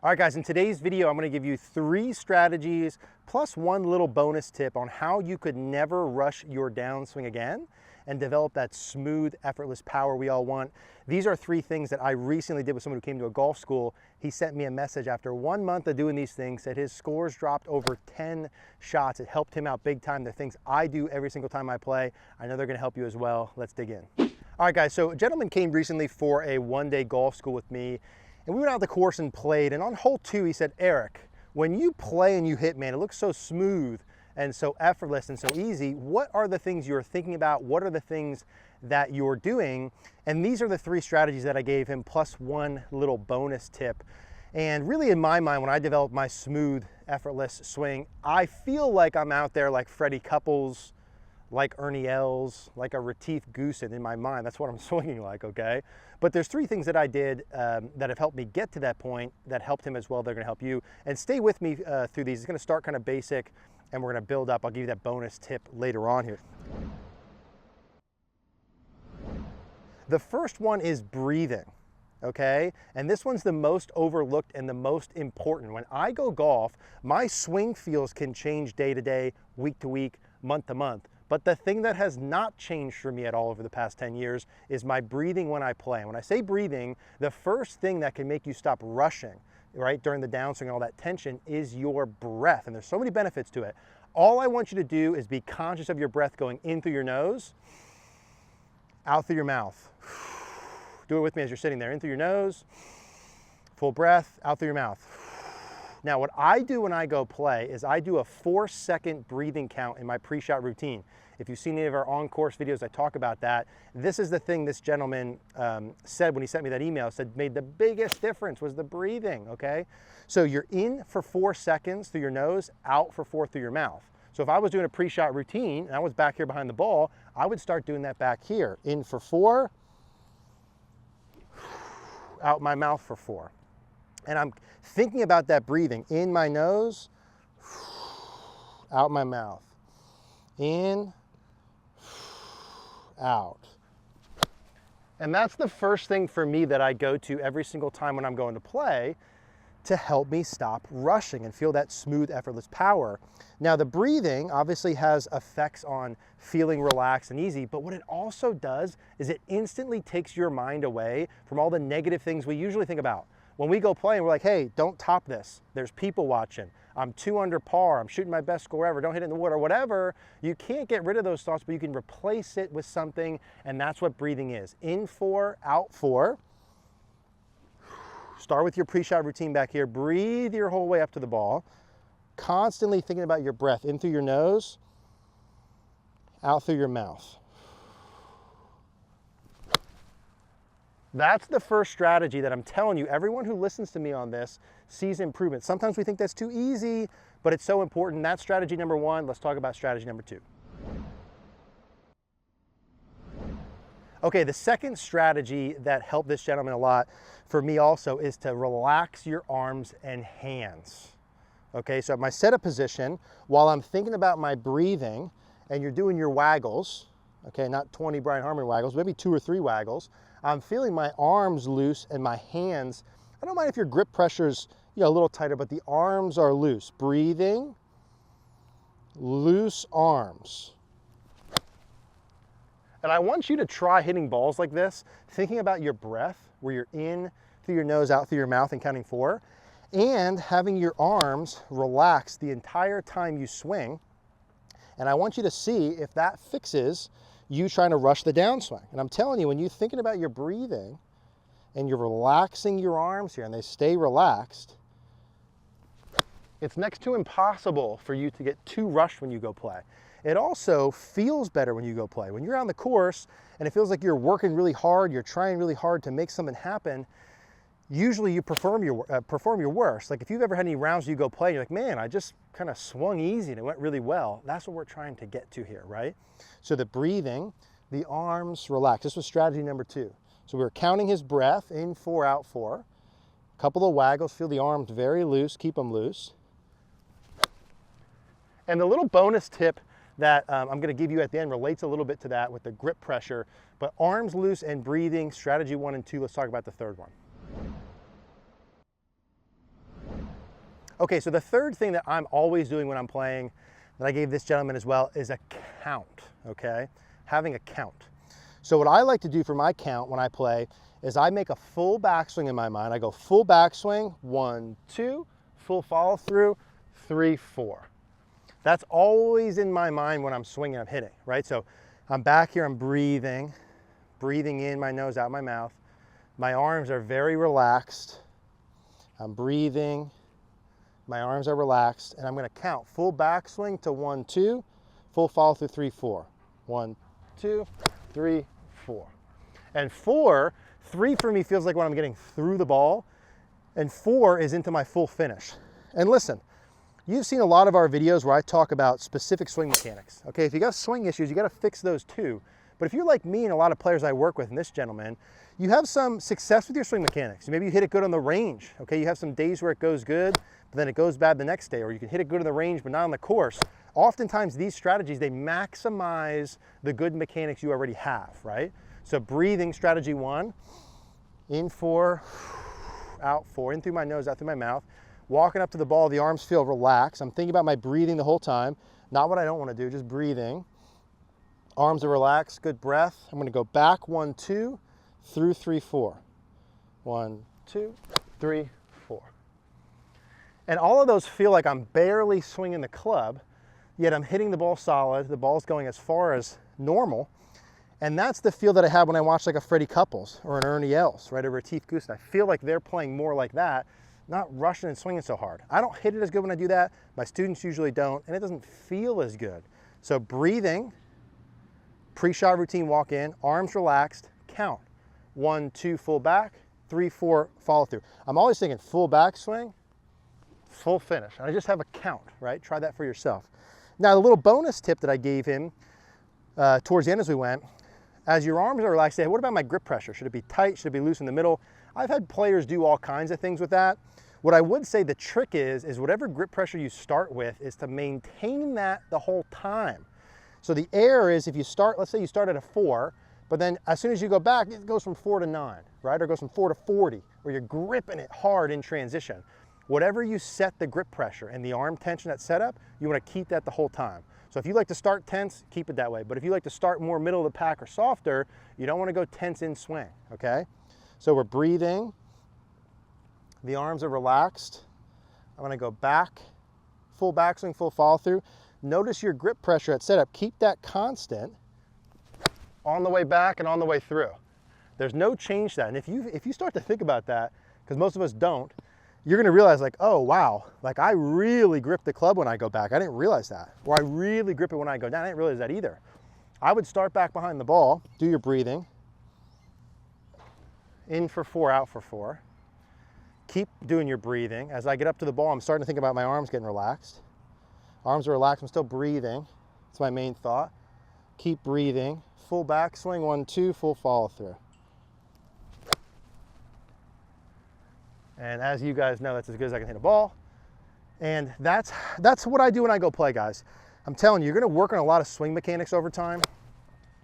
All right, guys, in today's video, I'm gonna give you 3 strategies plus one little bonus tip on how you could never rush your downswing again and develop that smooth, effortless power we all want. These are 3 things that I recently did with someone who came to a golf school. He sent me a message after 1 month of doing these things, said his scores dropped over 10 shots. It helped him out big time. They're things I do every single time I play. I know they're gonna help you as well. Let's dig in. All right, guys, so a gentleman came recently for a one-day golf school with me, and we went out the course and played, and on hole 2, he said, Eric, when you play and you hit, man, it looks so smooth and so effortless and so easy. What are the things you're thinking about? What are the things that you're doing? And these are the 3 strategies that I gave him, plus one little bonus tip. And really, in my mind, when I develop my smooth, effortless swing, I feel like I'm out there like Freddie Couples, like Ernie Els, like a Retief Goosen in my mind. That's what I'm swinging like, okay? But there's 3 things that I did that have helped me get to that point, that helped him as well. They're gonna help you. And stay with me through these. It's gonna start kind of basic, and we're gonna build up. I'll give you that bonus tip later on here. The first one is breathing, okay? And this one's the most overlooked and the most important. When I go golf, my swing feels can change day to day, week to week, month to month. But the thing that has not changed for me at all over the past 10 years is my breathing when I play. And when I say breathing, the first thing that can make you stop rushing, right, during the downswing and all that tension is your breath. And there's so many benefits to it. All I want you to do is be conscious of your breath going in through your nose, out through your mouth. Do it with me as you're sitting there. In through your nose, full breath, out through your mouth. Now, what I do when I go play is I do a 4-second breathing count in my pre-shot routine. If you've seen any of our on-course videos, I talk about that. This is the thing this gentleman said when he sent me that email, said made the biggest difference was the breathing, okay? So you're in for 4 seconds through your nose, out for 4 through your mouth. So if I was doing a pre-shot routine and I was back here behind the ball, I would start doing that back here. In for 4, out my mouth for 4. And I'm thinking about that breathing in my nose, out my mouth, in, out. And that's the first thing for me that I go to every single time when I'm going to play to help me stop rushing and feel that smooth, effortless power. Now, the breathing obviously has effects on feeling relaxed and easy, but what it also does is it instantly takes your mind away from all the negative things we usually think about. When we go play and we're like, hey, don't top this. There's people watching. I'm 2 under par. I'm shooting my best score ever. Don't hit it in the water, whatever. You can't get rid of those thoughts, but you can replace it with something, and that's what breathing is. In 4, out 4. Start with your pre-shot routine back here. Breathe your whole way up to the ball. Constantly thinking about your breath. In through your nose, out through your mouth. That's the first strategy that I'm telling you, everyone who listens to me on this sees improvement. Sometimes we think that's too easy, but it's so important. That's strategy number 1. Let's talk about strategy number 2. Okay, the second strategy that helped this gentleman a lot for me also is to relax your arms and hands. Okay, so at my setup position, while I'm thinking about my breathing, and you're doing your waggles, okay, not 20 Brian Harmon waggles, maybe 2 or 3 waggles, I'm feeling my arms loose and my hands. I don't mind if your grip pressure's a little tighter, but the arms are loose. Breathing, loose arms. And I want you to try hitting balls like this, thinking about your breath, where you're in through your nose, out through your mouth, and counting 4, and having your arms relaxed the entire time you swing. And I want you to see if that fixes you trying to rush the downswing. And I'm telling you, when you're thinking about your breathing and you're relaxing your arms here and they stay relaxed, it's next to impossible for you to get too rushed when you go play. It also feels better when you go play. When you're on the course and it feels like you're working really hard, you're trying really hard to make something happen, usually you perform your worst. Like if you've ever had any rounds you go play, you're like, man, I just kind of swung easy and it went really well. That's what we're trying to get to here, right? So the breathing, the arms relax. This was strategy number 2. So we were counting his breath, in 4, out 4. A couple of waggles, feel the arms very loose, keep them loose. And the little bonus tip that I'm gonna give you at the end relates a little bit to that with the grip pressure, but arms loose and breathing, strategy 1 and 2. Let's talk about the third one. Okay, so the third thing that I'm always doing when I'm playing, that I gave this gentleman as well, is a count, okay? Having a count. So what I like to do for my count when I play is I make a full backswing in my mind. I go full backswing, 1, 2, full follow through, 3, 4. That's always in my mind when I'm swinging, I'm hitting, right? So I'm back here, I'm breathing in my nose, out my mouth. My arms are very relaxed. I'm breathing, my arms are relaxed, and I'm gonna count full backswing to 1, 2, full follow through 3, 4. 1, 2, 3, 4. And 4, 3 for me feels like when I'm getting through the ball, and 4 is into my full finish. And listen, you've seen a lot of our videos where I talk about specific swing mechanics. Okay, if you got swing issues, you gotta fix those too. But if you're like me and a lot of players I work with, and this gentleman, you have some success with your swing mechanics. Maybe you hit it good on the range, okay? You have some days where it goes good, but then it goes bad the next day, or you can hit it good on the range, but not on the course. Oftentimes these strategies, they maximize the good mechanics you already have, right? So breathing, strategy 1, in 4, out 4, in through my nose, out through my mouth. Walking up to the ball, the arms feel relaxed. I'm thinking about my breathing the whole time, not what I don't want to do, just breathing. Arms are relaxed, good breath. I'm going to go back 1, 2, through 3, 4. 1, 2, 3, 4. And all of those feel like I'm barely swinging the club, yet I'm hitting the ball solid. The ball's going as far as normal. And that's the feel that I have when I watch like a Freddie Couples or an Ernie Els, right, over a Teeth Goose. I feel like they're playing more like that, not rushing and swinging so hard. I don't hit it as good when I do that. My students usually don't, and it doesn't feel as good. So breathing, pre-shot routine, walk in, arms relaxed, count. 1, 2, full back, 3, 4, follow through. I'm always thinking full backswing, full finish. I just have a count, right? Try that for yourself. Now, the little bonus tip that I gave him towards the end as we went, as your arms are relaxed, say, what about my grip pressure? Should it be tight? Should it be loose in the middle? I've had players do all kinds of things with that. What I would say the trick is whatever grip pressure you start with is to maintain that the whole time. So the error is if you start, let's say you start at a 4, but then as soon as you go back, it goes from 4 to 9, right? Or it goes from 4 to 40, or you're gripping it hard in transition. Whatever you set the grip pressure and the arm tension at setup, you want to keep that the whole time. So if you like to start tense, keep it that way. But if you like to start more middle of the pack or softer, you don't want to go tense in swing, okay? So we're breathing. The arms are relaxed. I'm going to go back, full backswing, full follow through. Notice your grip pressure at setup. Keep that constant on the way back and on the way through. There's no change to that. And if you start to think about that, because most of us don't, you're gonna realize like, oh wow, like I really grip the club when I go back. I didn't realize that. Or I really grip it when I go down. I didn't realize that either. I would start back behind the ball, do your breathing. In for 4, out for 4. Keep doing your breathing. As I get up to the ball, I'm starting to think about my arms getting relaxed. Arms are relaxed, I'm still breathing. That's my main thought. Keep breathing. Full backswing, 1, 2, full follow through. And as you guys know, that's as good as I can hit a ball. And that's what I do when I go play, guys. I'm telling you, you're gonna work on a lot of swing mechanics over time,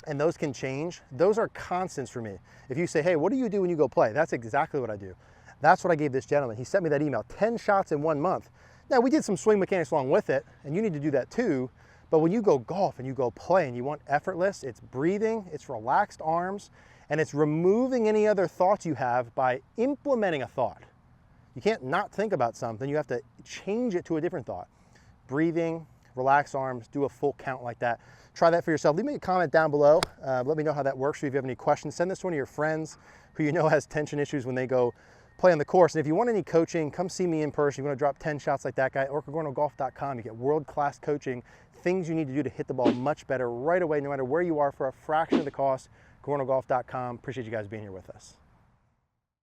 and those can change. Those are constants for me. If you say, hey, what do you do when you go play? That's exactly what I do. That's what I gave this gentleman. He sent me that email, 10 shots in 1 month. Now, we did some swing mechanics along with it, and you need to do that too. But when you go golf and you go play and you want effortless, it's breathing, it's relaxed arms, and it's removing any other thoughts you have by implementing a thought. You can't not think about something. You have to change it to a different thought. Breathing, relax arms, do a full count like that. Try that for yourself. Leave me a comment down below. Let me know how that works for you. If you have any questions, send this to one of your friends who you know has tension issues when they go play on the course. And if you want any coaching, come see me in person. You want to drop 10 shots like that guy, EricCogornoGolf.com. You get world-class coaching, things you need to do to hit the ball much better right away, no matter where you are, for a fraction of the cost. CogornoGolf.com. Appreciate you guys being here with us.